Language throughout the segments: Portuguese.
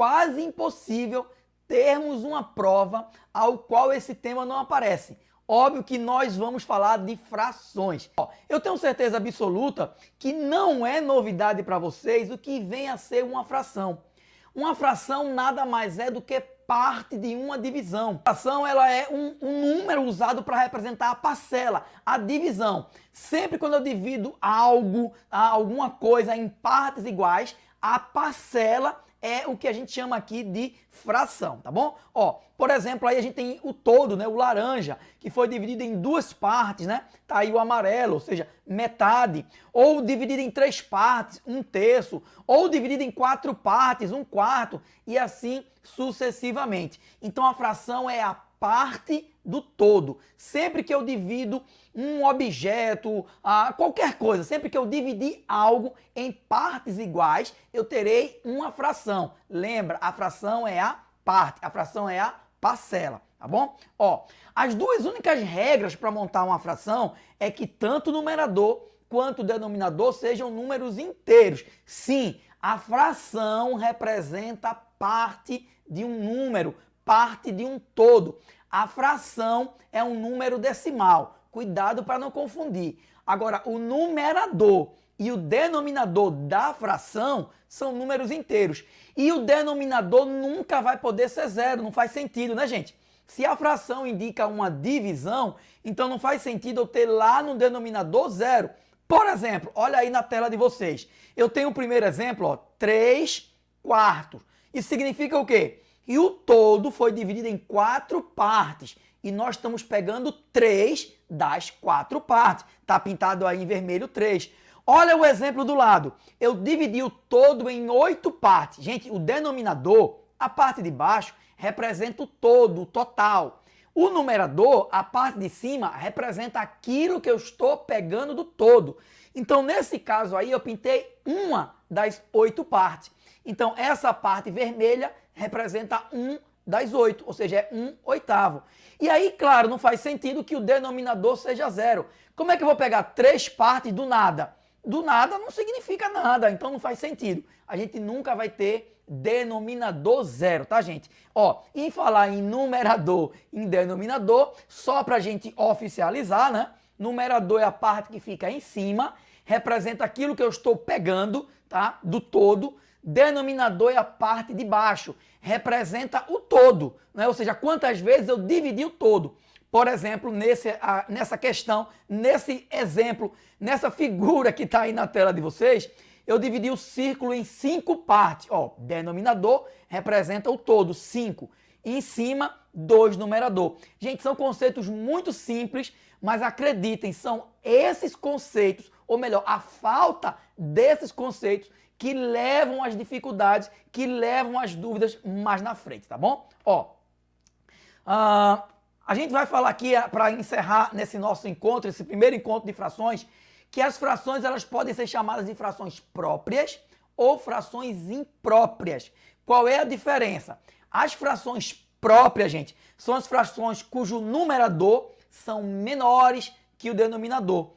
quase impossível termos uma prova ao qual esse tema não aparece. Óbvio que nós vamos falar de frações. Eu tenho certeza absoluta que não é novidade para vocês o que vem a ser uma fração. Uma fração nada mais é do que parte de uma divisão. A fração ela é um número usado para representar a parcela, a divisão. Sempre quando eu divido algo, alguma coisa em partes iguais, a parcela é o que a gente chama aqui de fração, tá bom? Por exemplo, aí a gente tem o todo, né, o laranja, que foi dividido em duas partes, né? Tá aí o amarelo, ou seja, metade, ou dividido em 3 partes, 1/3, ou dividido em 4 partes, 1/4, e assim sucessivamente. Então a fração é a parte do todo. Sempre que eu divido um objeto, qualquer coisa, sempre que eu dividir algo em partes iguais, eu terei uma fração. Lembra, a fração é a parte, a fração é a parcela, tá bom? As duas únicas regras para montar uma fração é que tanto o numerador quanto o denominador sejam números inteiros. Sim, a fração representa parte de um número, parte de um todo. A fração é um número decimal. Cuidado para não confundir. Agora, o numerador e o denominador da fração são números inteiros. E o denominador nunca vai poder ser zero. Não faz sentido, né, gente? Se a fração indica uma divisão, então não faz sentido eu ter lá no denominador zero. Por exemplo, olha aí na tela de vocês. Eu tenho o primeiro exemplo, 3/4. Isso significa o quê? E o todo foi dividido em 4 partes. E nós estamos pegando 3 das 4 partes. Está pintado aí em vermelho 3. Olha o exemplo do lado. Eu dividi o todo em 8 partes. Gente, o denominador, a parte de baixo, representa o todo, o total. O numerador, a parte de cima, representa aquilo que eu estou pegando do todo. Então, nesse caso aí, eu pintei uma das 8 partes. Então, essa parte vermelha representa 1 das 8, ou seja, é 1/8. E aí, claro, não faz sentido que o denominador seja zero. Como é que eu vou pegar 3 partes do nada? Do nada não significa nada, então não faz sentido. A gente nunca vai ter denominador zero, tá, gente? Em falar em numerador e em denominador, só para a gente oficializar, né? Numerador é a parte que fica em cima, representa aquilo que eu estou pegando, tá? Do todo. Denominador é a parte de baixo, representa o todo, né? Ou seja, quantas vezes eu dividi o todo. Por exemplo, nessa questão, nesse exemplo, nessa figura que está aí na tela de vocês, eu dividi o círculo em 5 partes. Denominador representa o todo, 5. E em cima, 2 numerador. Gente, são conceitos muito simples, mas acreditem, são esses conceitos, ou melhor, a falta desses conceitos que levam às dificuldades, que levam às dúvidas mais na frente, tá bom? A gente vai falar aqui, para encerrar nesse nosso encontro, esse primeiro encontro de frações, que as frações elas podem ser chamadas de frações próprias ou frações impróprias. Qual é a diferença? As frações próprias, gente, são as frações cujo numerador são menores que o denominador,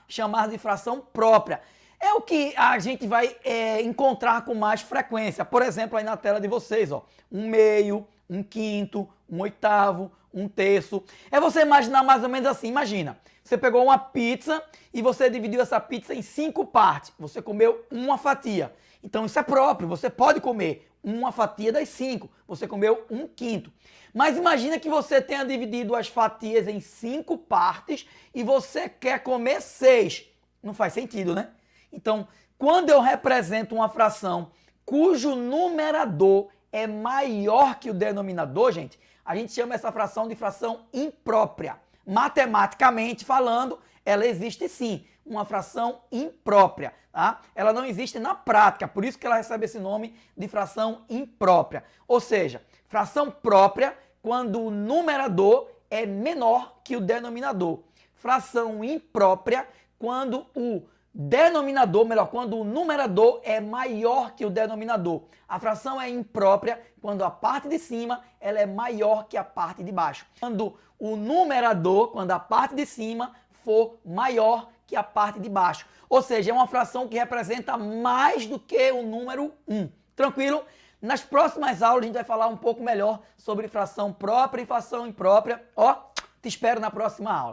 chamadas de fração própria. É o que a gente vai encontrar com mais frequência. Por exemplo, aí na tela de vocês, 1/2, 1/5, 1/8, 1/3. É você imaginar mais ou menos assim, imagina. Você pegou uma pizza e você dividiu essa pizza em 5 partes. Você comeu uma fatia. Então isso é próprio, você pode comer uma fatia das 5. Você comeu 1/5. Mas imagina que você tenha dividido as fatias em 5 partes e você quer comer 6. Não faz sentido, né? Então, quando eu represento uma fração cujo numerador é maior que o denominador, gente, a gente chama essa fração de fração imprópria. Matematicamente falando, ela existe sim, uma fração imprópria, tá? Ela não existe na prática, por isso que ela recebe esse nome de fração imprópria. Ou seja, fração própria quando o numerador é menor que o denominador. Fração imprópria quando o denominador, melhor, quando o numerador é maior que o denominador. A fração é imprópria quando a parte de cima ela é maior que a parte de baixo. Quando o numerador, quando a parte de cima for maior que a parte de baixo. Ou seja, é uma fração que representa mais do que o número 1. Tranquilo? Nas próximas aulas a gente vai falar um pouco melhor sobre fração própria e fração imprópria. Ó, te espero na próxima aula.